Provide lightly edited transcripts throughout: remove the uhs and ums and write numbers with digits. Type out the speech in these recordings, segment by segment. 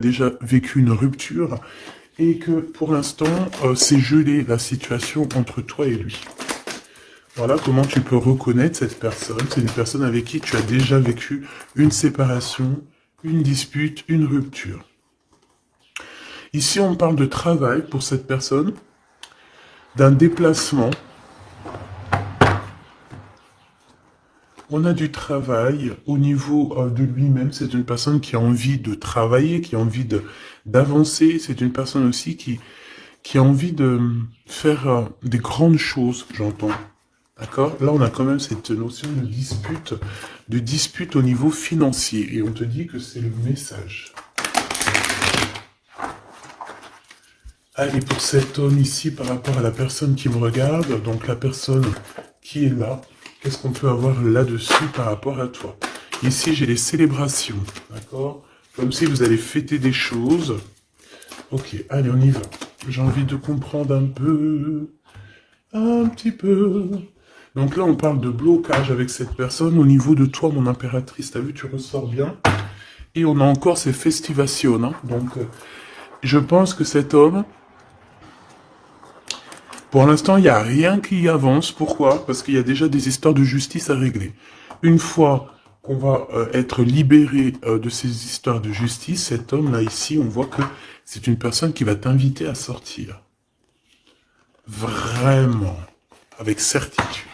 déjà vécu une rupture et que pour l'instant, c'est gelé la situation entre toi et lui. Voilà comment tu peux reconnaître cette personne. C'est une personne avec qui tu as déjà vécu une séparation, une dispute, une rupture. Ici, on parle de travail pour cette personne, d'un déplacement. On a du travail au niveau de lui-même. C'est une personne qui a envie de travailler, qui a envie d'avancer. C'est une personne aussi qui a envie de faire des grandes choses, j'entends. D'accord? Là, on a quand même cette notion de dispute au niveau financier. Et on te dit que c'est le message. Allez, pour cet homme ici, par rapport à la personne qui me regarde, donc la personne qui est là, qu'est-ce qu'on peut avoir là-dessus par rapport à toi? Ici, j'ai les célébrations, d'accord? Comme si vous allez fêter des choses. Ok, allez, on y va. J'ai envie de comprendre un petit peu. Donc là, on parle de blocage avec cette personne au niveau de toi, mon impératrice. T'as vu, tu ressors bien. Et on a encore ces festivations. Hein. Donc, je pense que cet homme, pour l'instant, il n'y a rien qui avance. Pourquoi? Parce qu'il y a déjà des histoires de justice à régler. Une fois qu'on va être libéré de ces histoires de justice, cet homme-là, ici, on voit que c'est une personne qui va t'inviter à sortir. Vraiment. Avec certitude.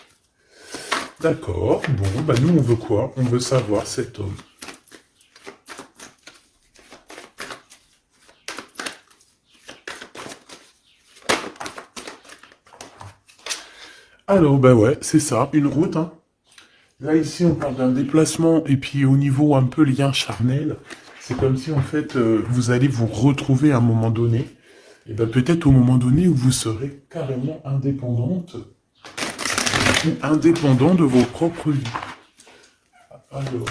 D'accord, bon, bah nous on veut quoi? On veut savoir cet homme. Alors, bah ouais, c'est ça, une route, hein. Là ici on parle d'un déplacement, et puis au niveau un peu lien charnel, c'est comme si en fait vous allez vous retrouver à un moment donné, et ben peut-être au moment donné où vous serez carrément indépendante, ou indépendant de vos propres vies. Alors,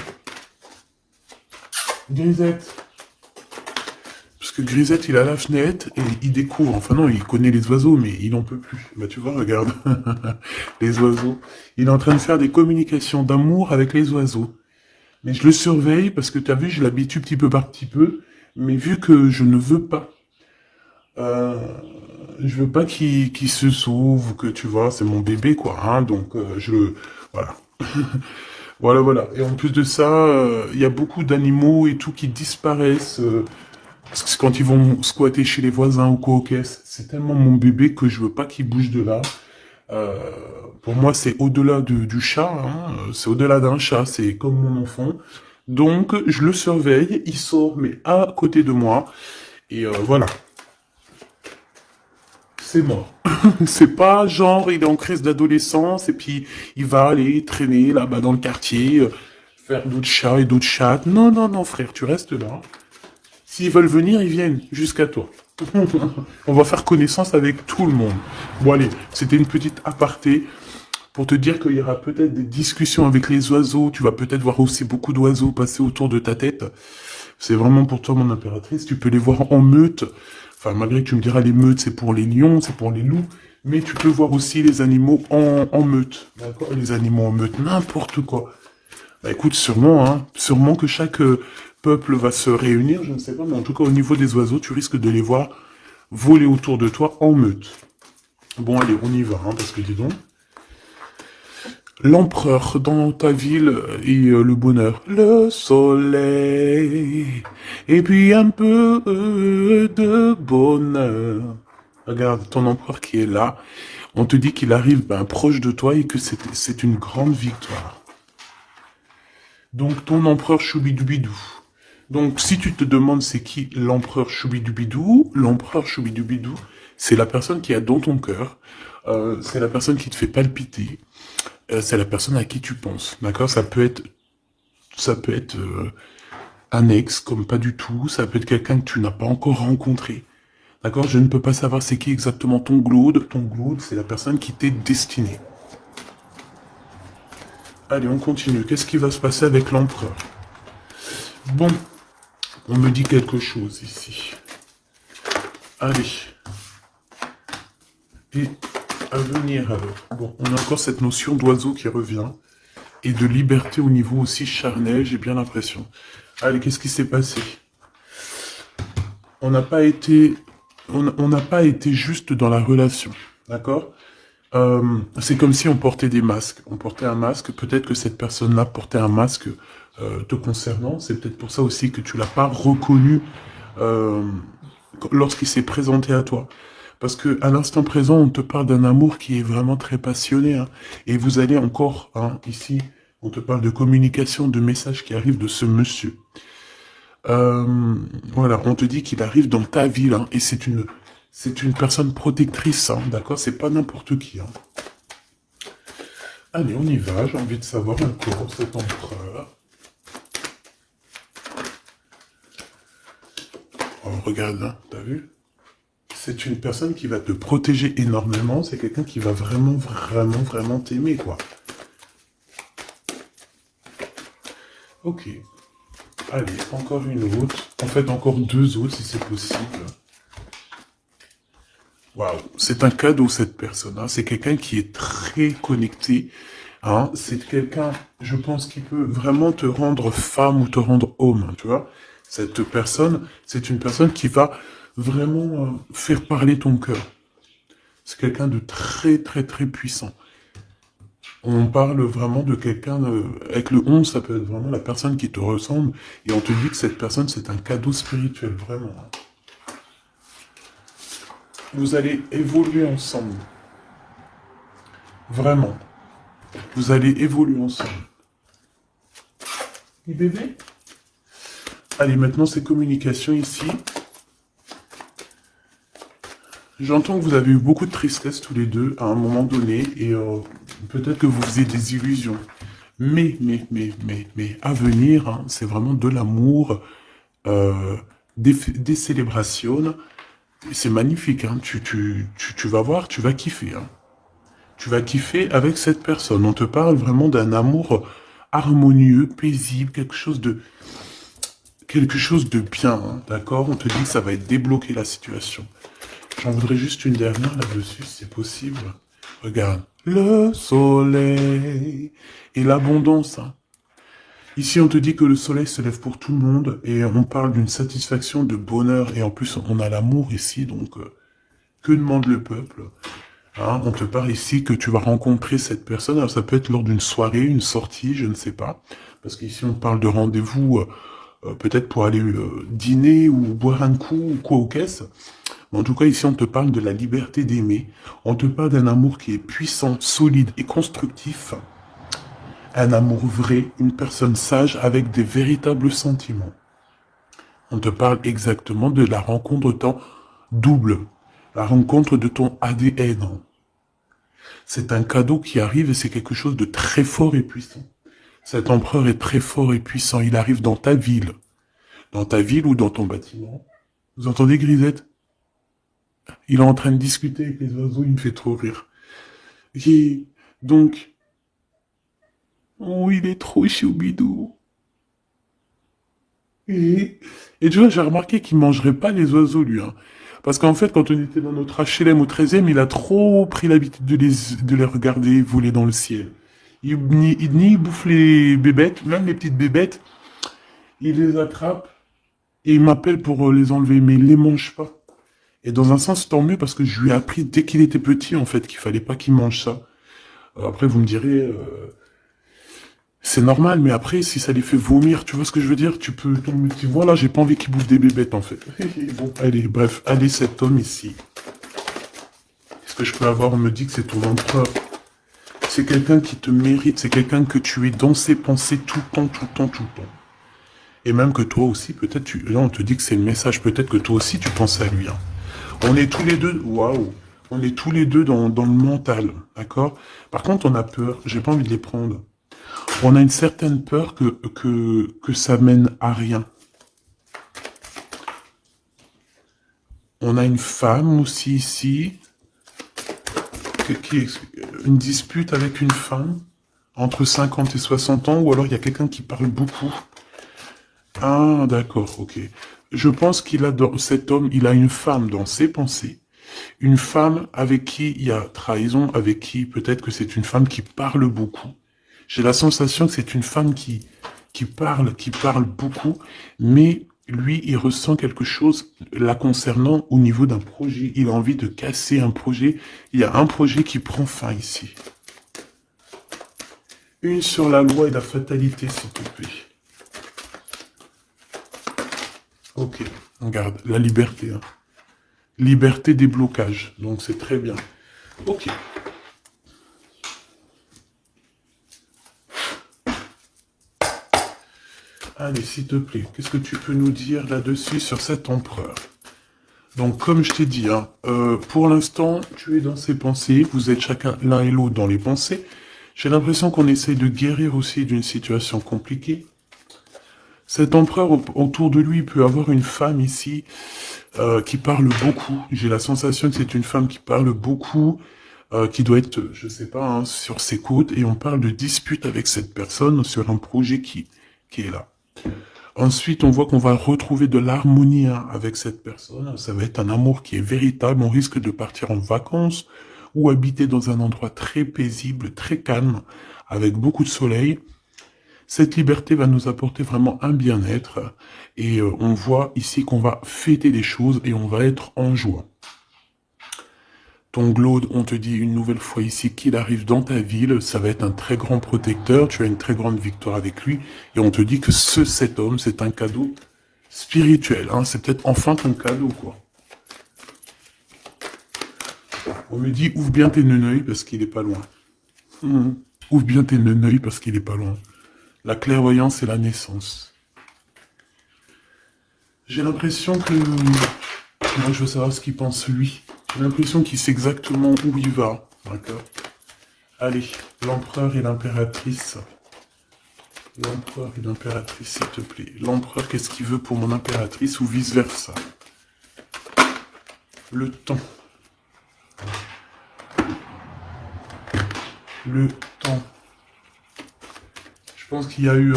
Grisette. Parce que Grisette, il a la fenêtre et il découvre. Enfin non, il connaît les oiseaux, mais il n'en peut plus. Bah tu vois, regarde. Les oiseaux. Il est en train de faire des communications d'amour avec les oiseaux. Mais je le surveille parce que tu as vu, je l'habitue petit peu par petit peu. Mais vu que je ne veux pas, euh, je veux pas qu'il se sauve ou que tu vois, c'est mon bébé quoi. Hein, donc voilà. Voilà. Et en plus de ça, il y a beaucoup d'animaux et tout qui disparaissent. Parce que quand ils vont squatter chez les voisins ou quoi, ok, c'est tellement mon bébé que je veux pas qu'il bouge de là. Euh, pour moi, c'est au-delà du chat, hein, c'est au-delà d'un chat, c'est comme mon enfant. Donc, je le surveille, il sort, mais à côté de moi. Et voilà, c'est mort. C'est pas genre, il est en crise d'adolescence et puis il va aller traîner là-bas dans le quartier, faire d'autres chats et d'autres chattes. Non, frère, tu restes là. S'ils veulent venir, ils viennent jusqu'à toi. On va faire connaissance avec tout le monde. Bon allez, c'était une petite aparté pour te dire qu'il y aura peut-être des discussions avec les oiseaux. Tu vas peut-être voir aussi beaucoup d'oiseaux passer autour de ta tête. C'est vraiment pour toi, mon impératrice. Tu peux les voir en meute. Enfin, malgré que tu me diras, les meutes, c'est pour les lions, c'est pour les loups. Mais tu peux voir aussi les animaux en meute. D'accord? Les animaux en meute, n'importe quoi. Bah écoute, sûrement, hein. Sûrement que chaque peuple va se réunir, je ne sais pas, mais en tout cas au niveau des oiseaux, tu risques de les voir voler autour de toi en meute. Bon allez, on y va, hein, parce que dis donc. L'empereur dans ta ville et le bonheur. Le soleil. Et puis un peu de bonheur. Regarde ton empereur qui est là. On te dit qu'il arrive proche de toi et que c'est une grande victoire. Donc ton empereur Choubidoubidou. Donc si tu te demandes c'est qui l'empereur Choubidoubidou, c'est la personne qui est dans ton cœur, c'est la personne qui te fait palpiter, c'est la personne à qui tu penses, d'accord? Ça peut être un ex comme pas du tout, ça peut être quelqu'un que tu n'as pas encore rencontré, d'accord? Je ne peux pas savoir c'est qui exactement ton glaude. Ton glaude, c'est la personne qui t'est destinée. Allez, on continue. Qu'est-ce qui va se passer avec l'empereur? Bon, on me dit quelque chose ici. Allez. Et à venir alors. Bon, on a encore cette notion d'oiseau qui revient. Et de liberté au niveau aussi charnel, j'ai bien l'impression. Allez, qu'est-ce qui s'est passé? on n'a pas été, on n'a pas été juste dans la relation, d'accord? C'est comme si on portait des masques. On portait un masque, peut-être que cette personne-là portait un masque te concernant. C'est peut-être pour ça aussi que tu l'as pas reconnu euh, lorsqu'il s'est présenté à toi. Parce que à l'instant présent, on te parle d'un amour qui est vraiment très passionné. Hein, et vous allez encore, hein, ici, on te parle de communication, de messages qui arrivent de ce monsieur. Euh, voilà, on te dit qu'il arrive dans ta ville, hein, et c'est une personne protectrice, hein, d'accord? C'est pas n'importe qui. Hein. Allez, on y va. J'ai envie de savoir encore cet empereur. Oh, regarde, hein, t'as vu? C'est une personne qui va te protéger énormément. C'est quelqu'un qui va vraiment, vraiment, vraiment t'aimer, quoi. Ok. Allez, encore une autre. En fait, encore deux autres, si c'est possible. Waouh, c'est un cadeau, cette personne. Hein. C'est quelqu'un qui est très connecté. Hein. C'est quelqu'un, je pense, qui peut vraiment te rendre femme ou te rendre homme. Tu vois, cette personne, c'est une personne qui va vraiment faire parler ton cœur. C'est quelqu'un de très, très, très puissant. On parle vraiment de quelqu'un, avec le 11, ça peut être vraiment la personne qui te ressemble. Et on te dit que cette personne, c'est un cadeau spirituel, vraiment. Hein. Vous allez évoluer ensemble. Vraiment. Vous allez évoluer ensemble. Et bébé? Allez, maintenant, c'est communication ici. J'entends que vous avez eu beaucoup de tristesse tous les deux à un moment donné et peut-être que vous faisiez des illusions. Mais, à venir, hein, c'est vraiment de l'amour, des célébrations. C'est magnifique, hein. Tu vas voir, tu vas kiffer. Hein. Tu vas kiffer avec cette personne. On te parle vraiment d'un amour harmonieux, paisible, quelque chose de bien, hein, d'accord? On te dit que ça va être débloqué la situation. J'en voudrais juste une dernière là-dessus, si c'est possible. Regarde. Le soleil et l'abondance. Hein. Ici, on te dit que le soleil se lève pour tout le monde et on parle d'une satisfaction, de bonheur et en plus, on a l'amour ici, donc que demande le peuple? Hein, on te parle ici que tu vas rencontrer cette personne. Alors, ça peut être lors d'une soirée, une sortie, je ne sais pas. Parce qu'ici, on parle de rendez-vous peut-être pour aller dîner ou boire un coup ou quoi aux caisses. Mais en tout cas, ici, on te parle de la liberté d'aimer. On te parle d'un amour qui est puissant, solide et constructif. Un amour vrai, une personne sage avec des véritables sentiments. On te parle exactement de la rencontre de ton double, la rencontre de ton ADN. C'est un cadeau qui arrive et c'est quelque chose de très fort et puissant. Cet empereur est très fort et puissant. Il arrive dans ta ville. Dans ta ville ou dans ton bâtiment. Vous entendez, Grisette? Il est en train de discuter avec les oiseaux, il me fait trop rire. Et donc, oh, il est trop choubidou. Et tu vois, j'ai remarqué qu'il mangerait pas les oiseaux, lui. Hein. Parce qu'en fait, quand on était dans notre HLM au 13e, il a trop pris l'habitude de les regarder voler dans le ciel. Il bouffe les bébêtes, même les petites bébêtes, il les attrape et il m'appelle pour les enlever, mais il les mange pas. Et dans un sens, tant mieux, parce que je lui ai appris dès qu'il était petit, en fait, qu'il fallait pas qu'il mange ça. Après, vous me direz, c'est normal, mais après, si ça les fait vomir, tu vois ce que je veux dire? Tu peux, tu vois, là, j'ai pas envie qu'il bouffe des bébêtes, en fait. Bon, allez, bref, allez, cet homme ici. Est-ce que je peux avoir, on me dit que c'est ton empereur. C'est quelqu'un qui te mérite, c'est quelqu'un que tu es dans ses pensées tout le temps, tout le temps, tout le temps. Et même que toi aussi, peut-être, là, on te dit que c'est le message, peut-être que toi aussi, tu penses à lui, hein. On est tous les deux, waouh, on est tous les deux dans le mental, d'accord? Par contre, on a peur, j'ai pas envie de les prendre. On a une certaine peur que ça mène à rien. On a une femme aussi ici, une dispute avec une femme, entre 50 et 60 ans, ou alors il y a quelqu'un qui parle beaucoup. Ah, d'accord, ok. Je pense cet homme, il a une femme dans ses pensées. Une femme avec qui il y a trahison, avec qui peut-être que c'est une femme qui parle beaucoup. J'ai la sensation que c'est une femme qui parle beaucoup, mais lui, il ressent quelque chose la concernant au niveau d'un projet. Il a envie de casser un projet. Il y a un projet qui prend fin ici. Une sur la loi et la fatalité, s'il te plaît. Ok, regarde, la liberté. Hein. Liberté des blocages, donc c'est très bien. Ok. Allez, s'il te plaît, qu'est-ce que tu peux nous dire là-dessus sur cet empereur? Donc, comme je t'ai dit, hein, pour l'instant, tu es dans ses pensées, vous êtes chacun l'un et l'autre dans les pensées. J'ai l'impression qu'on essaye de guérir aussi d'une situation compliquée. Cet empereur, autour de lui, il peut avoir une femme ici qui parle beaucoup. J'ai la sensation que c'est une femme qui parle beaucoup, qui doit être, je sais pas, hein, sur ses côtes, et on parle de dispute avec cette personne sur un projet qui est là. Ensuite, on voit qu'on va retrouver de l'harmonie hein, avec cette personne. Ça va être un amour qui est véritable. On risque de partir en vacances ou habiter dans un endroit très paisible, très calme, avec beaucoup de soleil. Cette liberté va nous apporter vraiment un bien-être. Et on voit ici qu'on va fêter des choses et on va être en joie. Ton Glaude, on te dit une nouvelle fois ici qu'il arrive dans ta ville, ça va être un très grand protecteur, tu as une très grande victoire avec lui, et on te dit que cet homme, c'est un cadeau spirituel, hein, c'est peut-être enfin un cadeau, quoi. On me dit, ouvre bien tes neneuils parce qu'il est pas loin. Ouvre bien tes neneuils parce qu'il est pas loin. La clairvoyance et la naissance. J'ai l'impression que... Moi, je veux savoir ce qu'il pense lui. J'ai l'impression qu'il sait exactement où il va. D'accord. Allez, l'empereur et l'impératrice. L'empereur et l'impératrice, s'il te plaît. L'empereur, qu'est-ce qu'il veut pour mon impératrice ou vice-versa? Le temps. Le temps. Je pense qu'il y a eu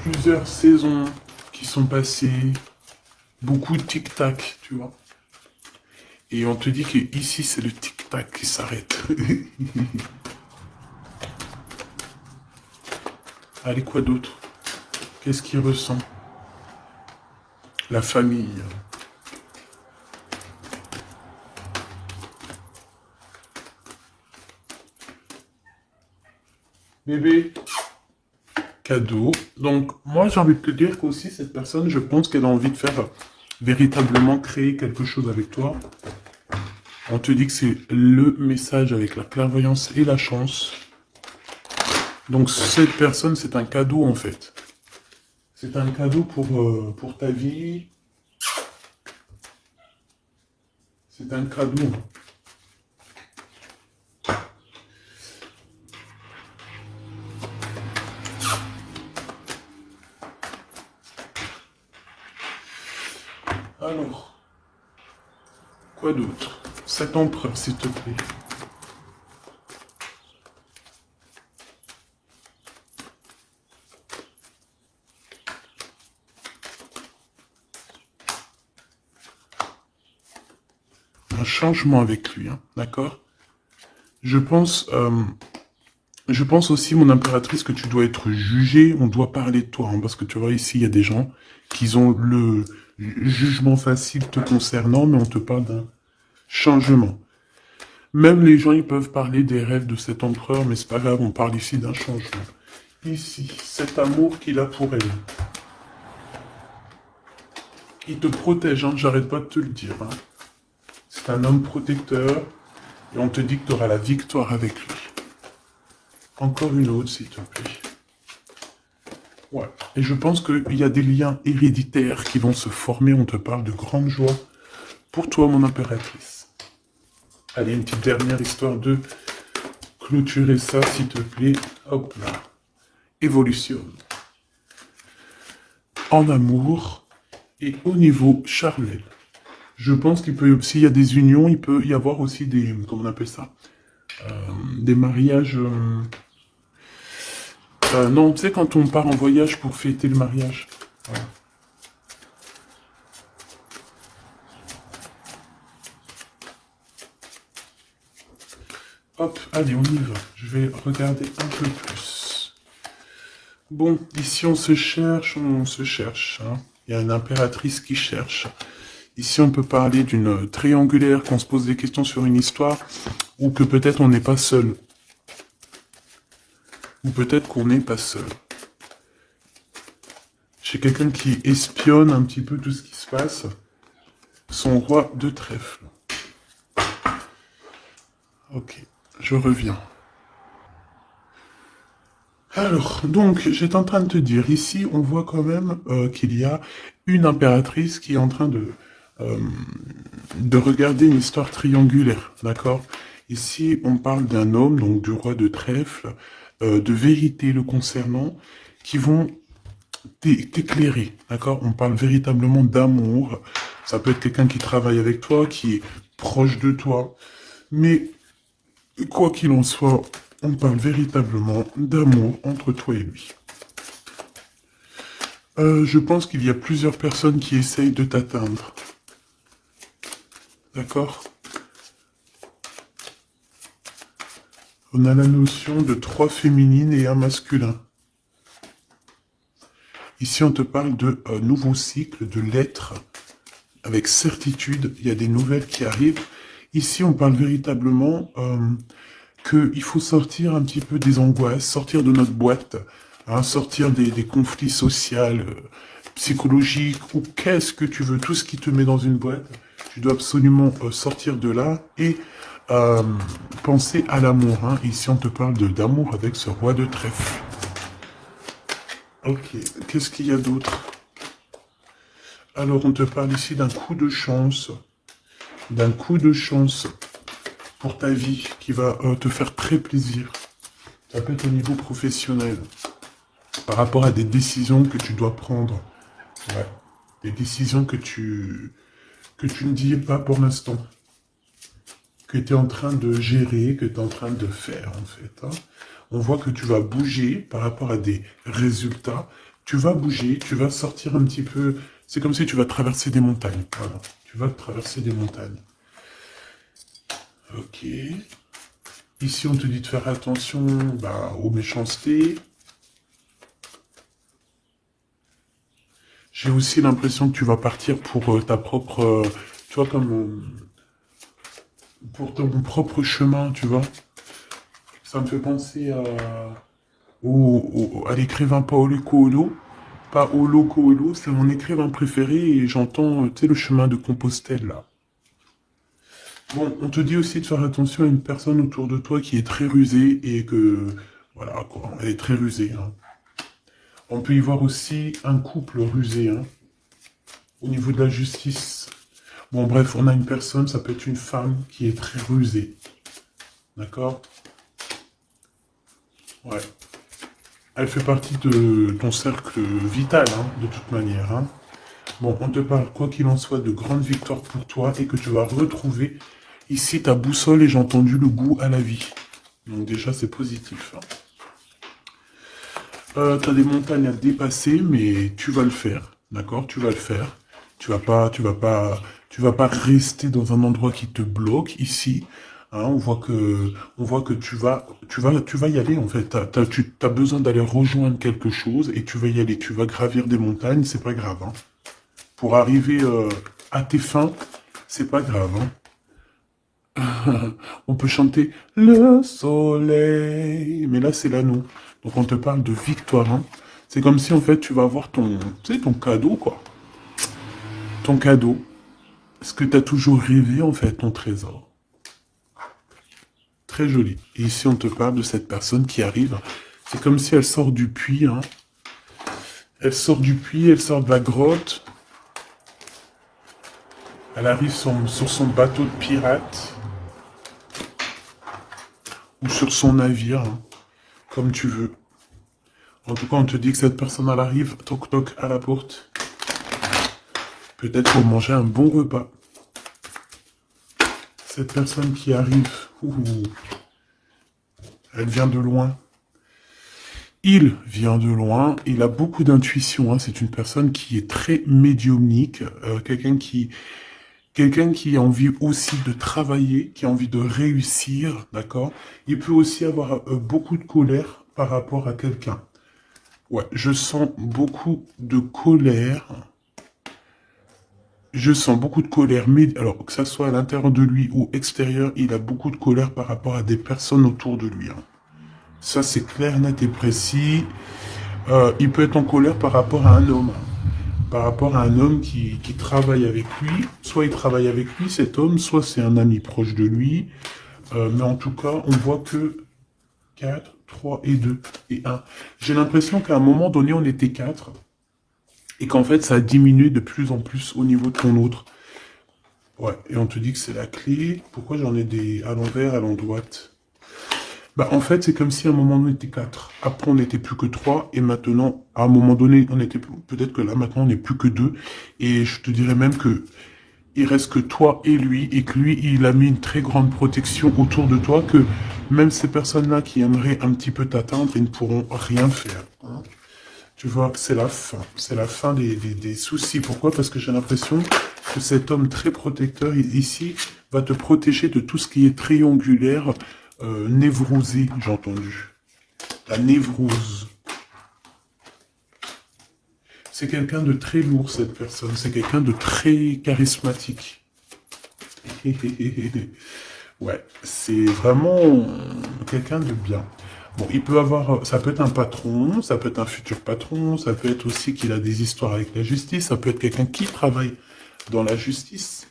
plusieurs saisons qui sont passées. Beaucoup de tic-tac, tu vois. Et on te dit que ici c'est le tic-tac qui s'arrête. Allez, quoi d'autre? Qu'est-ce qu'il ressent? La famille. Bébé. Cadeau. Donc, moi, j'ai envie de te dire qu'aussi, cette personne, je pense qu'elle a envie de faire véritablement créer quelque chose avec toi. On te dit que c'est le message avec la clairvoyance et la chance. Donc, cette personne, c'est un cadeau, en fait. C'est un cadeau pour ta vie. C'est un cadeau. Alors, quoi d'autre? Cet empereur, s'il te plaît. Un changement avec lui, hein, d'accord? Je pense aussi, mon impératrice, que tu dois être jugée, on doit parler de toi, hein, parce que tu vois, ici, il y a des gens qui ont le jugement facile te concernant, mais on te parle d'un changement. Même les gens, ils peuvent parler des rêves de cet empereur, mais c'est pas grave, on parle ici d'un changement. Ici, cet amour qu'il a pour elle. Il te protège, hein, j'arrête pas de te le dire. Hein. C'est un homme protecteur, et on te dit que tu auras la victoire avec lui. Encore une autre, s'il te plaît. Ouais. Et je pense qu'il y a des liens héréditaires qui vont se former. On te parle de grande joie pour toi, mon impératrice. Allez, une petite dernière histoire de clôturer ça, s'il te plaît. Hop là. Évolution. En amour et au niveau charnel. Je pense qu'il peut, s'il y a des unions, il peut y avoir aussi des, comment on appelle ça, des mariages... non, tu sais, quand on part en voyage pour fêter le mariage. Voilà. Hop, allez, on y va. Je vais regarder un peu plus. Bon, ici on se cherche, on se cherche. Hein. Il y a une impératrice qui cherche. Ici, on peut parler d'une triangulaire, qu'on se pose des questions sur une histoire, ou que peut-être on n'est pas seul. Ou peut-être qu'on n'est pas seul. J'ai quelqu'un qui espionne un petit peu tout ce qui se passe. Son roi de trèfle. Ok, je reviens. Alors, donc, j'étais en train de te dire, ici, on voit quand même qu'il y a une impératrice qui est en train euh, de regarder une histoire triangulaire, d'accord? Ici, on parle d'un homme, donc du roi de trèfle, de vérité le concernant, qui vont t'éclairer, d'accord? On parle véritablement d'amour. Ça peut être quelqu'un qui travaille avec toi, qui est proche de toi, mais quoi qu'il en soit, on parle véritablement d'amour entre toi et lui. Je pense qu'il y a plusieurs personnes qui essayent de t'atteindre. D'accord? On a la notion de 3 féminines et un masculin. Ici, on te parle de nouveau cycle, de l'être. Avec certitude, il y a des nouvelles qui arrivent. Ici, on parle véritablement qu'il faut sortir un petit peu des angoisses, sortir de notre boîte, hein, sortir des conflits sociaux, psychologiques, ou qu'est-ce que tu veux, tout ce qui te met dans une boîte. Tu dois absolument sortir de là et euh, penser à l'amour. Hein. Ici, on te parle d'amour avec ce roi de trèfle. Ok, qu'est-ce qu'il y a d'autre? Alors, on te parle ici d'un coup de chance. D'un coup de chance pour ta vie qui va te faire très plaisir. Ça peut être au niveau professionnel. Par rapport à des décisions que tu dois prendre. Ouais. Des décisions que tu ne dis pas pour l'instant. Que tu es en train de gérer, que tu es en train de faire, en fait. Hein. On voit que tu vas bouger par rapport à des résultats. Tu vas bouger, tu vas sortir un petit peu. C'est comme si tu vas traverser des montagnes. Voilà. Tu vas traverser des montagnes. Ok. Ici, on te dit de faire attention aux méchancetés. J'ai aussi l'impression que tu vas partir pour ta propre... tu vois, comme... pour ton propre chemin, tu vois. Ça me fait penser à l'écrivain Paolo Coelho. Paolo Coelho, c'est mon écrivain préféré et j'entends, tu sais, le chemin de Compostelle, là. Bon, on te dit aussi de faire attention à une personne autour de toi qui est très rusée et que... Voilà, quoi, elle est très rusée. Hein. On peut y voir aussi un couple rusé, hein, au niveau de la justice. Bon, bref, on a une personne, ça peut être une femme qui est très rusée. D'accord? Ouais. Elle fait partie de ton cercle vital, hein, de toute manière. Hein. Bon, on te parle, quoi qu'il en soit, de grandes victoires pour toi et que tu vas retrouver ici ta boussole et j'ai entendu le goût à la vie. Donc déjà, c'est positif. Hein. Tu as des montagnes à dépasser, mais tu vas le faire. D'accord? Tu vas le faire. Tu vas pas rester dans un endroit qui te bloque ici. Hein, on voit que tu vas y aller en fait. Tu as besoin d'aller rejoindre quelque chose et tu vas y aller. Tu vas gravir des montagnes, c'est pas grave. Hein. Pour arriver à tes fins, c'est pas grave. Hein. On peut chanter le soleil, mais là c'est l'anneau. Donc on te parle de victoire. Hein. C'est comme si en fait tu vas avoir ton, tu sais, ton cadeau quoi. Ton cadeau. Ce que tu as toujours rêvé en fait, ton trésor. Très joli. Et ici on te parle de cette personne qui arrive. C'est comme si elle sort du puits. Hein. Elle sort du puits, elle sort de la grotte. Elle arrive sur son bateau de pirate. Ou sur son navire. Hein, comme tu veux. En tout cas, on te dit que cette personne, elle arrive, toc toc, à la porte. Peut-être pour manger un bon repas. Cette personne qui arrive, elle vient de loin. Il vient de loin, il a beaucoup d'intuition. Hein. C'est une personne qui est très médiumnique, quelqu'un qui a envie aussi de travailler, qui a envie de réussir, d'accord. Il peut aussi avoir beaucoup de colère par rapport à quelqu'un. Ouais, je sens beaucoup de colère. Je sens beaucoup de colère, mais alors que ça soit à l'intérieur de lui ou extérieur, il a beaucoup de colère par rapport à des personnes autour de lui, hein. Ça, c'est clair, net et précis. Il peut être en colère par rapport à un homme, par rapport à un homme qui travaille avec lui. Soit il travaille avec lui, cet homme, soit c'est un ami proche de lui. Mais en tout cas, on voit que 4, 3 et 2 et un. J'ai l'impression qu'à un moment donné, on était 4 et qu'en fait, ça a diminué de plus en plus au niveau de ton autre. Ouais, et on te dit que c'est la clé. Pourquoi j'en ai des à l'envers, à l'endroit? Bah, en fait, c'est comme si à un moment, on était 4. Après, on n'était plus que 3. Et maintenant, à un moment donné, on était, peut-être que là, maintenant, on n'est plus que 2. Et je te dirais même que il reste que toi et lui. Et que lui, il a mis une très grande protection autour de toi. Que même ces personnes-là qui aimeraient un petit peu t'atteindre, ils ne pourront rien faire, hein. Tu vois, c'est la fin. C'est la fin des soucis. Pourquoi? Parce que j'ai l'impression que cet homme très protecteur ici va te protéger de tout ce qui est triangulaire, névrosé, j'ai entendu. La névrose. C'est quelqu'un de très lourd, cette personne. C'est quelqu'un de très charismatique. Ouais, c'est vraiment quelqu'un de bien. Bon, il peut avoir, ça peut être un patron, ça peut être un futur patron, ça peut être aussi qu'il a des histoires avec la justice, ça peut être quelqu'un qui travaille dans la justice.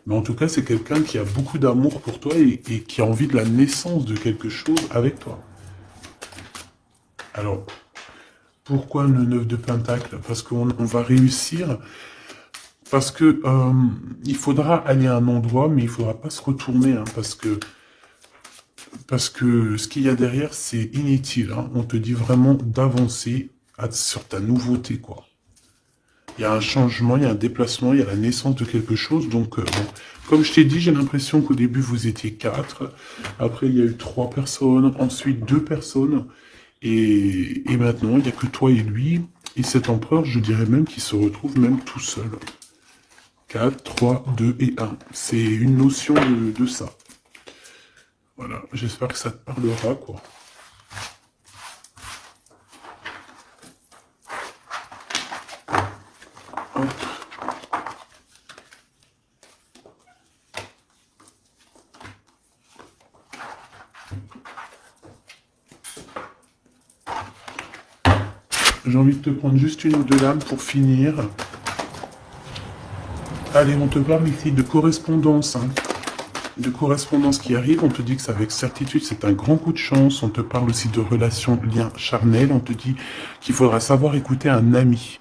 Mais en tout cas, c'est quelqu'un qui a beaucoup d'amour pour toi et qui a envie de la naissance de quelque chose avec toi. Alors, pourquoi le 9 de Pentacle? Parce qu'on va réussir, parce que il faudra aller à un endroit, mais il faudra pas se retourner, hein, parce que ce qu'il y a derrière, c'est inutile, hein. On te dit vraiment d'avancer sur ta nouveauté, quoi. Il y a un changement, il y a un déplacement, il y a la naissance de quelque chose. Donc, bon. Comme je t'ai dit, j'ai l'impression qu'au début, vous étiez 4. Après, il y a eu 3 personnes. Ensuite, 2 personnes. Et maintenant, il n'y a que toi et lui. Et cet empereur, je dirais même qu'il se retrouve même tout seul. 4, 3, 2 et 1. C'est une notion de ça. Voilà, j'espère que ça te parlera, quoi. Hop. J'ai envie de te prendre juste une ou deux lames pour finir. Allez, on te parle ici de correspondance, hein. De correspondance qui arrive, on te dit que c'est avec certitude, c'est un grand coup de chance. On te parle aussi de relations, liens charnels. On te dit qu'il faudra savoir écouter un ami.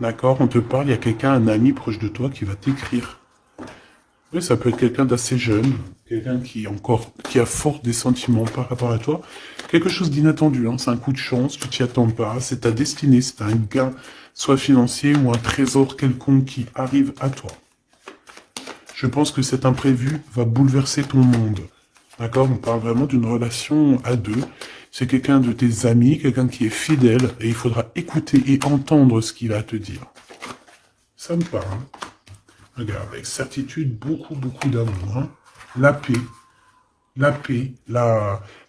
D'accord? On te parle, il y a quelqu'un, un ami proche de toi qui va t'écrire. Oui, ça peut être quelqu'un d'assez jeune, quelqu'un qui a fort des sentiments par rapport à toi. Quelque chose d'inattendu, hein. C'est un coup de chance, tu t'y attends pas, c'est ta destinée, c'est un gain, soit financier ou un trésor quelconque qui arrive à toi. Je pense que cet imprévu va bouleverser ton monde. D'accord? On parle vraiment d'une relation à deux. C'est quelqu'un de tes amis, quelqu'un qui est fidèle, et il faudra écouter et entendre ce qu'il a à te dire. Ça me parle. Regarde, avec certitude, beaucoup, beaucoup d'amour, hein. La paix,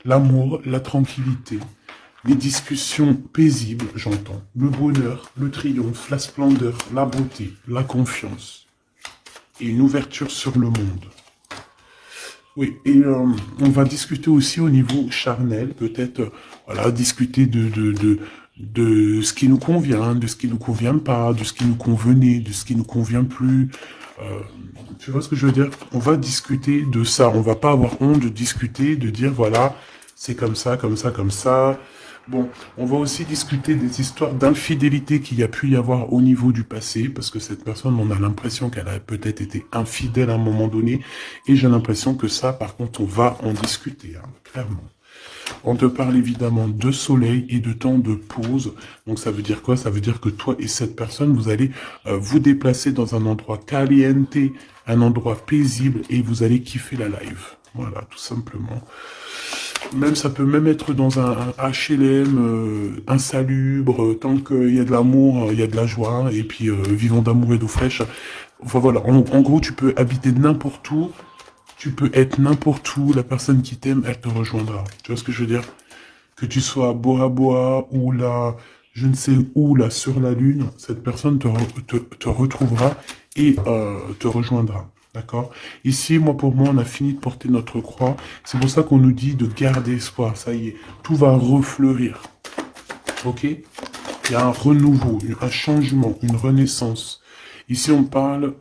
l'amour, la tranquillité, les discussions paisibles, j'entends. Le bonheur, le triomphe, la splendeur, la beauté, la confiance. Et une ouverture sur le monde. Oui, et on va discuter aussi au niveau charnel, peut-être, voilà, discuter de ce qui nous convient, de ce qui nous convient pas, de ce qui nous convenait, de ce qui nous convient plus. Euh, Tu vois ce que je veux dire? On va discuter de ça. On va pas avoir honte de discuter, de dire voilà, c'est comme ça, comme ça, comme ça. Bon, on va aussi discuter des histoires d'infidélité qu'il y a pu y avoir au niveau du passé, parce que cette personne, on a l'impression qu'elle a peut-être été infidèle à un moment donné, et j'ai l'impression que ça, par contre, on va en discuter, hein, clairement. On te parle évidemment de soleil et de temps de pause. Donc ça veut dire quoi? Ça veut dire que toi et cette personne, vous allez vous déplacer dans un endroit caliente, un endroit paisible, et vous allez kiffer la live. Voilà, tout simplement. Même ça peut même être dans un HLM insalubre, tant qu'il y a de l'amour, il y a de la joie, et puis vivons d'amour et d'eau fraîche. Enfin voilà, en gros, tu peux habiter n'importe où, tu peux être n'importe où, la personne qui t'aime, elle te rejoindra. Tu vois ce que je veux dire? Que tu sois à Bora Bora ou là, je ne sais où, là, sur la Lune, cette personne te retrouvera et te rejoindra. D'accord? Ici, moi, pour moi, on a fini de porter notre croix. C'est pour ça qu'on nous dit de garder espoir. Ça y est, tout va refleurir. Ok? Il y a un renouveau, un changement, une renaissance. Ici, on parle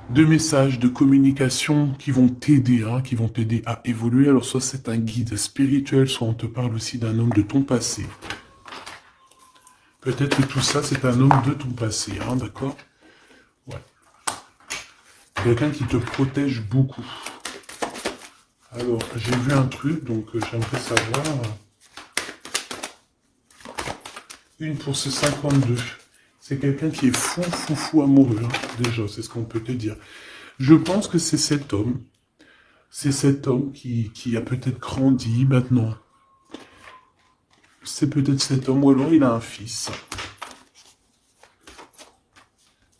de messages, de communication qui vont t'aider, qui vont t'aider à évoluer. Alors, soit c'est un guide spirituel, soit on te parle aussi d'un homme de ton passé. Peut-être que tout ça, c'est un homme de ton passé, d'accord? Ouais. Quelqu'un qui te protège beaucoup. Alors, j'ai vu un truc, donc j'aimerais savoir... Une pour ce 52. C'est quelqu'un qui est fou amoureux, déjà, c'est ce qu'on peut te dire. Je pense que c'est cet homme. C'est cet homme qui a peut-être grandi maintenant. C'est peut-être cet homme, ou alors il a un fils.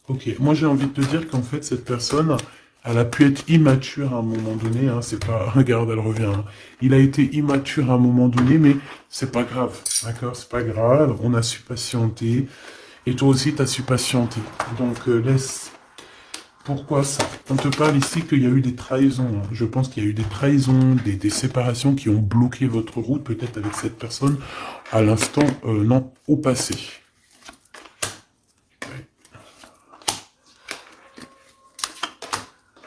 Ok, moi j'ai envie de te dire qu'en fait, cette personne, elle a pu être immature à un moment donné, c'est pas... Regarde, elle revient. Il a été immature à un moment donné, mais c'est pas grave, d'accord? C'est pas grave, on a su patienter. Et toi aussi, tu as su patienter. Donc, laisse... Pourquoi ça? On te parle ici qu'il y a eu des trahisons. Je pense qu'il y a eu des trahisons, des séparations qui ont bloqué votre route, peut-être avec cette personne, à l'instant, non, au passé. Ouais.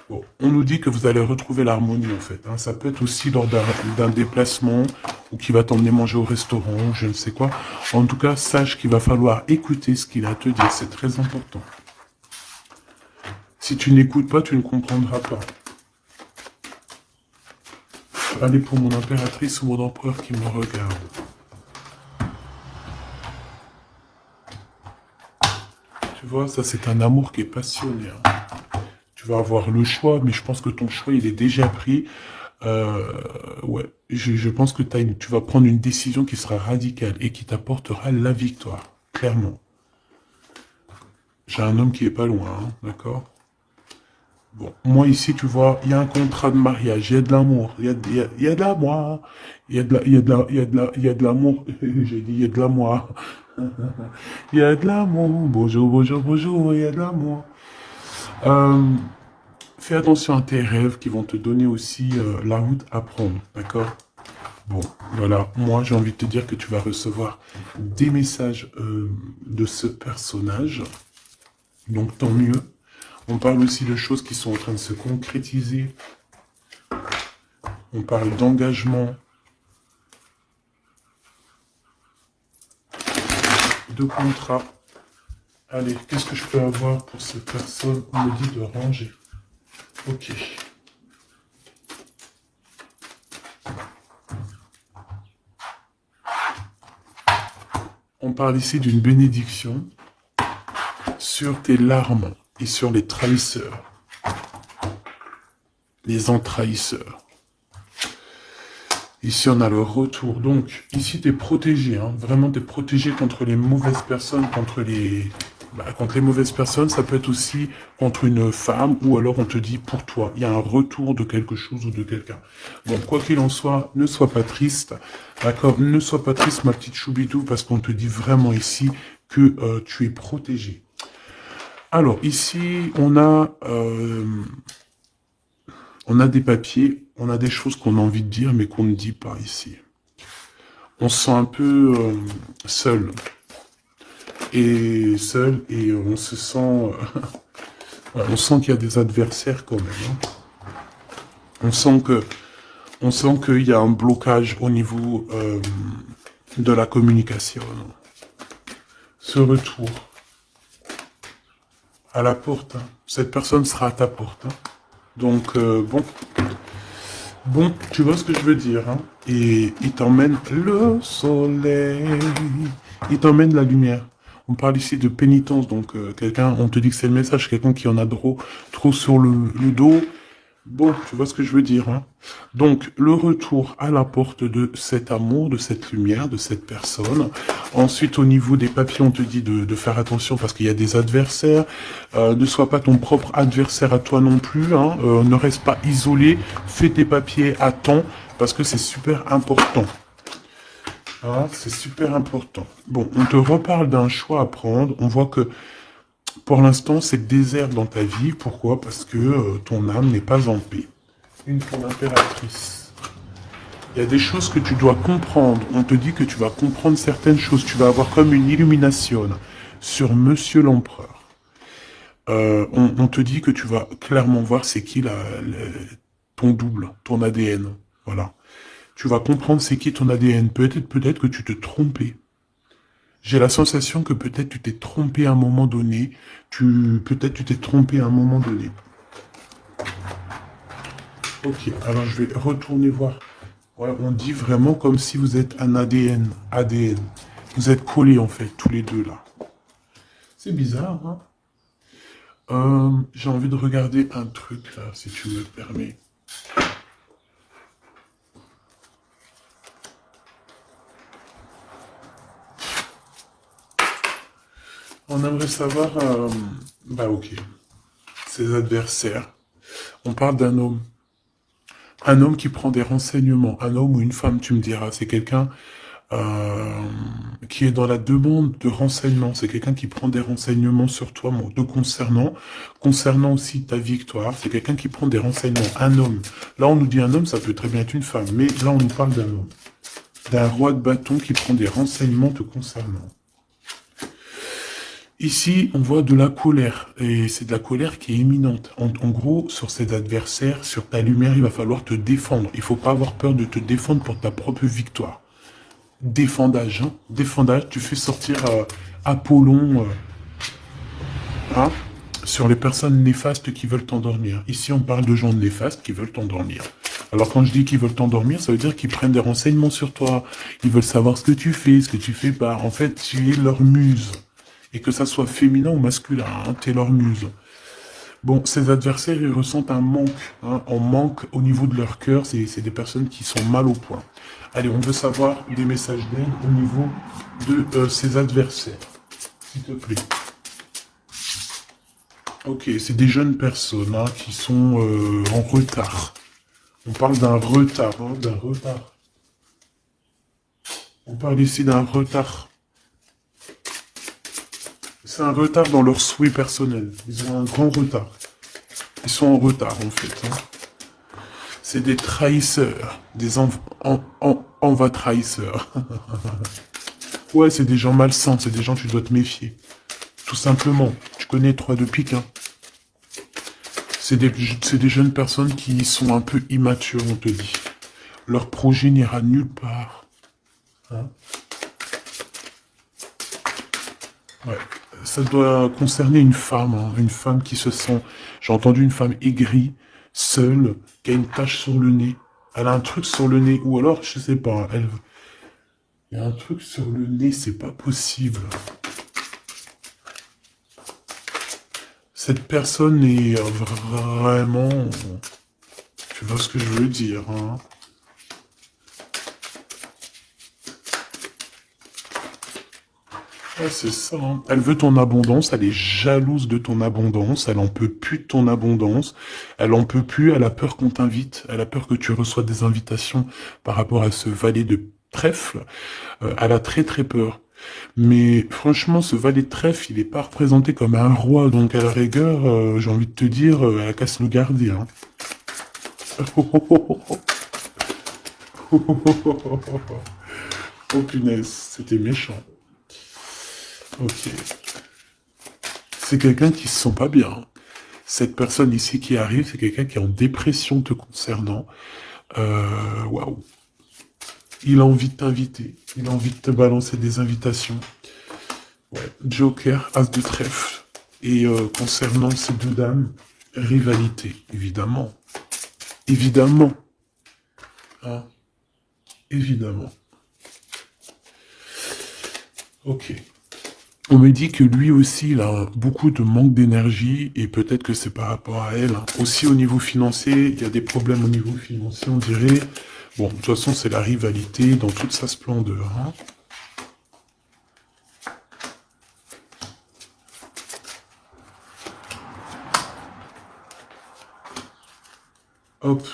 Bon, on nous dit que vous allez retrouver l'harmonie, en fait. Ça peut être aussi lors d'un déplacement, ou qui va t'emmener manger au restaurant, ou je ne sais quoi. En tout cas, sache qu'il va falloir écouter ce qu'il a à te dire. C'est très important. Si tu n'écoutes pas, tu ne comprendras pas. Allez pour mon impératrice ou mon empereur qui me regarde. Tu vois, ça c'est un amour qui est passionné. Tu vas avoir le choix, mais je pense que ton choix, il est déjà pris. Ouais, je pense que tu vas prendre une décision qui sera radicale et qui t'apportera la victoire, clairement. J'ai un homme qui est pas loin, d'accord? Bon, moi ici, tu vois, il y a un contrat de mariage, il y a de l'amour, il y a de l'amour, il y a de l'amour, j'ai dit, il y a de l'amour, il y a de l'amour, bonjour, il y a de l'amour. Fais attention à tes rêves qui vont te donner aussi la route à prendre, d'accord? Bon, voilà, moi j'ai envie de te dire que tu vas recevoir des messages de ce personnage, donc tant mieux. On parle aussi de choses qui sont en train de se concrétiser. On parle d'engagement, de contrat. Allez, qu'est-ce que je peux avoir pour cette personne? On me dit de ranger. Ok. On parle ici d'une bénédiction sur tes larmes et sur les trahisseurs. Les entrahisseurs. Ici, on a le retour. Donc, ici, tu es protégé. Vraiment, tu es protégé contre les mauvaises personnes, contre les mauvaises personnes. Ça peut être aussi contre une femme, ou alors on te dit pour toi. Il y a un retour de quelque chose ou de quelqu'un. Bon, quoi qu'il en soit, ne sois pas triste. D'accord? Ne sois pas triste, ma petite Choubidou, parce qu'on te dit vraiment ici que tu es protégé. Alors, ici, on a des papiers, on a des choses qu'on a envie de dire, mais qu'on ne dit pas ici. On se sent un peu seul. Et on se sent... on sent qu'il y a des adversaires quand même. On sent qu'il y a un blocage au niveau de la communication. Ce retour à la porte. Cette personne sera à ta porte. Donc, bon, tu vois ce que je veux dire. Et il t'emmène le soleil. Il t'emmène la lumière. On parle ici de pénitence. Donc, quelqu'un, on te dit que c'est le message. Quelqu'un qui en a trop sur le dos. Bon, tu vois ce que je veux dire. Donc, le retour à la porte de cet amour, de cette lumière, de cette personne. Ensuite, au niveau des papiers, on te dit de faire attention parce qu'il y a des adversaires. Ne sois pas ton propre adversaire à toi non plus. Ne reste pas isolé. Fais tes papiers à temps. Parce que c'est super important. Ah, c'est super important. Bon, on te reparle d'un choix à prendre. On voit que pour l'instant, c'est désert dans ta vie. Pourquoi? Parce que ton âme n'est pas en paix. Une pour l'impératrice. Il y a des choses que tu dois comprendre. On te dit que tu vas comprendre certaines choses. Tu vas avoir comme une illumination sur Monsieur l'Empereur. On te dit que tu vas clairement voir c'est qui ton double, ton ADN. Voilà. Tu vas comprendre c'est qui ton ADN. Peut-être que tu te trompais. J'ai la sensation que peut-être tu t'es trompé à un moment donné. Peut-être tu t'es trompé à un moment donné. Ok, alors je vais retourner voir. Ouais, on dit vraiment comme si vous êtes un ADN. ADN. Vous êtes collés en fait, tous les deux là. C'est bizarre, hein? J'ai envie de regarder un truc là, si tu me permets. On aimerait savoir, bah ok, ses adversaires. On parle d'un homme. Un homme qui prend des renseignements. Un homme ou une femme, tu me diras. C'est quelqu'un qui est dans la demande de renseignements. C'est quelqu'un qui prend des renseignements sur toi, te concernant aussi ta victoire. C'est quelqu'un qui prend des renseignements. Un homme. Là, on nous dit un homme, ça peut très bien être une femme. Mais là, on nous parle d'un homme. D'un roi de bâton qui prend des renseignements te concernant. Ici, on voit de la colère, et c'est de la colère qui est imminente. En gros, sur ses adversaires, sur ta lumière, il va falloir te défendre. Il faut pas avoir peur de te défendre pour ta propre victoire. Défendage, hein. Défendage, tu fais sortir Apollon hein, sur les personnes néfastes qui veulent t'endormir. Ici, on parle de gens néfastes qui veulent t'endormir. Alors quand je dis qu'ils veulent t'endormir, ça veut dire qu'ils prennent des renseignements sur toi. Ils veulent savoir ce que tu fais, ce que tu fais pas. En fait, tu es leur muse. Et que ça soit féminin ou masculin, hein, t'es leur muse. Bon, ces adversaires, ils ressentent un manque, hein, un manque au niveau de leur cœur. C'est des personnes qui sont mal au point. Allez, on veut savoir des messages d'aide au niveau de ces adversaires, s'il te plaît. Ok, c'est des jeunes personnes hein, qui sont en retard. On parle d'un retard, hein, d'un retard. On parle ici d'un retard. C'est un retard dans leurs souhaits personnels. Ils ont un grand retard. Ils sont en retard, en fait. Hein. C'est des trahisseurs. Des enva trahisseurs. Ouais, c'est des gens malsains. C'est des gens, tu dois te méfier. Tout simplement. Tu connais 3 de pique, hein. C'est des jeunes personnes qui sont un peu immatures, on te dit. Leur projet n'ira nulle part. Hein. Ouais. Ça doit concerner une femme, hein, une femme qui se sent... J'ai entendu une femme aigrie, seule, qui a une tache sur le nez. Elle a un truc sur le nez, ou alors, je sais pas, il y a un truc sur le nez, c'est pas possible. Cette personne est vraiment... Tu vois ce que je veux dire, hein? Ouais, c'est ça. Hein. Elle veut ton abondance, elle est jalouse de ton abondance, elle en peut plus de ton abondance, elle en peut plus, elle a peur qu'on t'invite, elle a peur que tu reçois des invitations par rapport à ce valet de trèfle. Elle a très très peur. Mais franchement, ce valet de trèfle, il n'est pas représenté comme un roi, donc à la rigueur, j'ai envie de te dire, elle casse le gardien. Oh punaise, c'était méchant. Ok. C'est quelqu'un qui se sent pas bien. Cette personne ici qui arrive, c'est quelqu'un qui est en dépression te concernant. Waouh. Il a envie de t'inviter. Il a envie de te balancer des invitations. Ouais. Joker, as de trèfle. Et concernant ces deux dames, rivalité, évidemment. Évidemment. Hein. Évidemment. Ok. On me dit que lui aussi, il a beaucoup de manque d'énergie et peut-être que c'est par rapport à elle. Hein. Aussi au niveau financier, il y a des problèmes au niveau financier, on dirait. Bon, de toute façon, c'est la rivalité dans toute sa splendeur. Hein. Hop.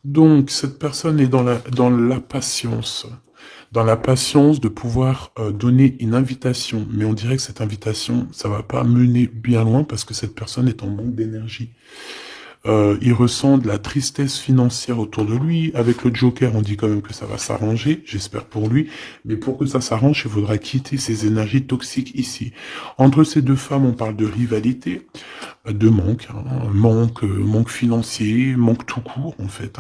Donc, cette personne est dans la patience. Dans la patience de pouvoir donner une invitation. Mais on dirait que cette invitation, ça va pas mener bien loin parce que cette personne est en manque d'énergie. Il ressent de la tristesse financière autour de lui. Avec le Joker, on dit quand même que ça va s'arranger, j'espère pour lui. Mais pour que ça s'arrange, il faudra quitter ces énergies toxiques ici. Entre ces deux femmes, on parle de rivalité, de manque, hein, manque financier, manque tout court en fait.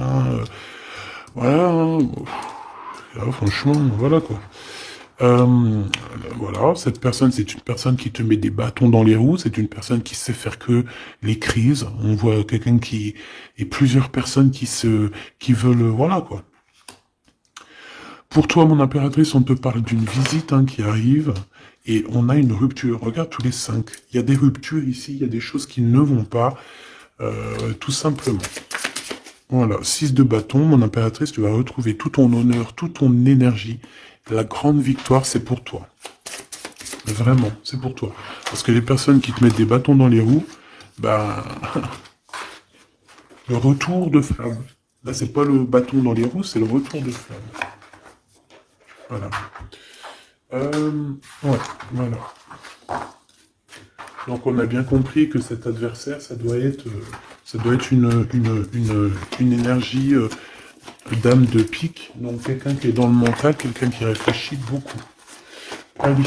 Voilà, hein. Là, franchement, voilà quoi. Voilà, cette personne, c'est une personne qui te met des bâtons dans les roues, c'est une personne qui sait faire que les crises. On voit quelqu'un et plusieurs personnes qui veulent, voilà quoi. Pour toi, mon impératrice, on te parle d'une visite hein, qui arrive et on a une rupture. Regarde tous les 5. Il y a des ruptures ici, il y a des choses qui ne vont pas, tout simplement. Voilà, 6 de bâton, mon impératrice, tu vas retrouver tout ton honneur, toute ton énergie. La grande victoire, c'est pour toi. Vraiment, c'est pour toi. Parce que les personnes qui te mettent des bâtons dans les roues, ben, le retour de flamme. Là, c'est pas le bâton dans les roues, c'est le retour de flamme. Voilà. Ouais, voilà. Donc, on a bien compris que cet adversaire, ça doit être une énergie dame de pique. Donc, quelqu'un qui est dans le mental, quelqu'un qui réfléchit beaucoup. Allez.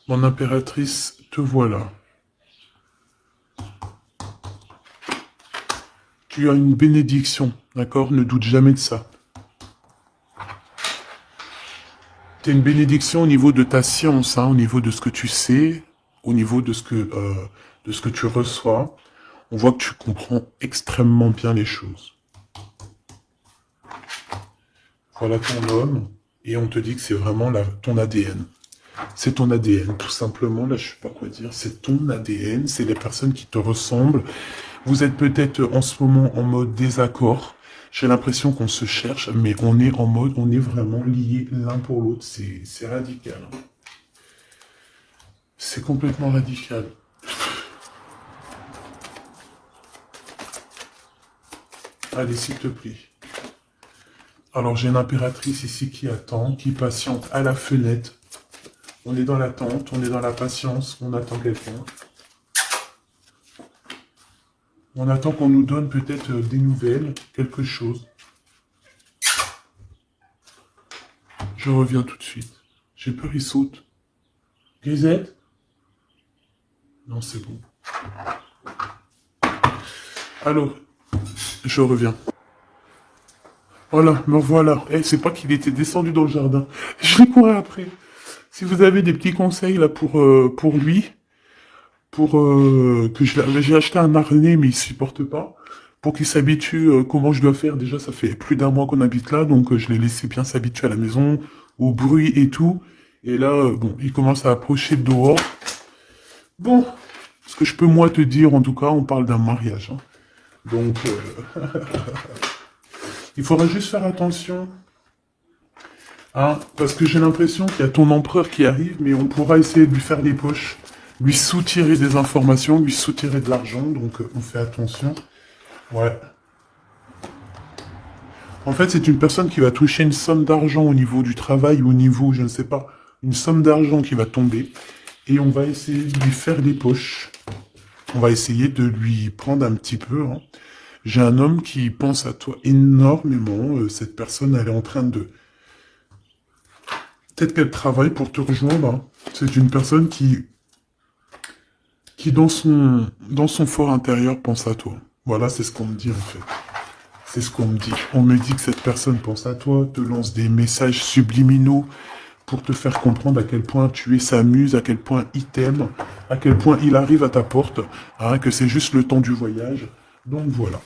Mon impératrice, te voilà. Tu as une bénédiction, d'accord? Ne doute jamais de ça. Tu as une bénédiction au niveau de ta science, hein, au niveau de ce que tu sais, au niveau de ce que tu reçois. On voit que tu comprends extrêmement bien les choses. Voilà ton homme, et on te dit que c'est vraiment ton ADN. C'est ton ADN, tout simplement. Là, je sais pas quoi dire. C'est ton ADN. C'est les personnes qui te ressemblent. Vous êtes peut-être en ce moment en mode désaccord. J'ai l'impression qu'on se cherche, mais on est en mode, on est vraiment liés l'un pour l'autre. C'est radical. C'est complètement radical. Allez, s'il te plaît. Alors, j'ai une impératrice ici qui attend, qui patiente à la fenêtre. On est dans l'attente, on est dans la patience, on attend quelqu'un. On attend qu'on nous donne peut-être des nouvelles, quelque chose. Je reviens tout de suite. J'ai peur, il saute. Grisette? Non, c'est bon. Alors, je reviens. Voilà, me revoilà. Eh, c'est pas qu'il était descendu dans le jardin. Je l'ai couru après. Si vous avez des petits conseils là pour lui, que j'ai acheté un harnais mais il supporte pas, pour qu'il s'habitue comment je dois faire. Déjà ça fait plus d'un mois qu'on habite là, donc je l'ai laissé bien s'habituer à la maison, au bruit et tout. Et là, bon, il commence à approcher dehors. Bon, ce que je peux moi te dire, en tout cas, on parle d'un mariage. Hein. Donc, il faudra juste faire attention. Hein, parce que j'ai l'impression qu'il y a ton empereur qui arrive, mais on pourra essayer de lui faire les poches, lui soutirer des informations, lui soutirer de l'argent, donc on fait attention. Ouais. En fait, c'est une personne qui va toucher une somme d'argent au niveau du travail, ou au niveau, je ne sais pas, une somme d'argent qui va tomber, et on va essayer de lui faire les poches. On va essayer de lui prendre un petit peu. Hein. J'ai un homme qui pense à toi énormément. Cette personne, elle est en train de... Peut-être qu'elle travaille pour te rejoindre. Hein. C'est une personne qui dans son fort intérieur pense à toi. Voilà, c'est ce qu'on me dit en fait. C'est ce qu'on me dit. On me dit que cette personne pense à toi, te lance des messages subliminaux pour te faire comprendre à quel point tu es sa muse, à quel point il t'aime, à quel point il arrive à ta porte, hein, que c'est juste le temps du voyage. Donc voilà.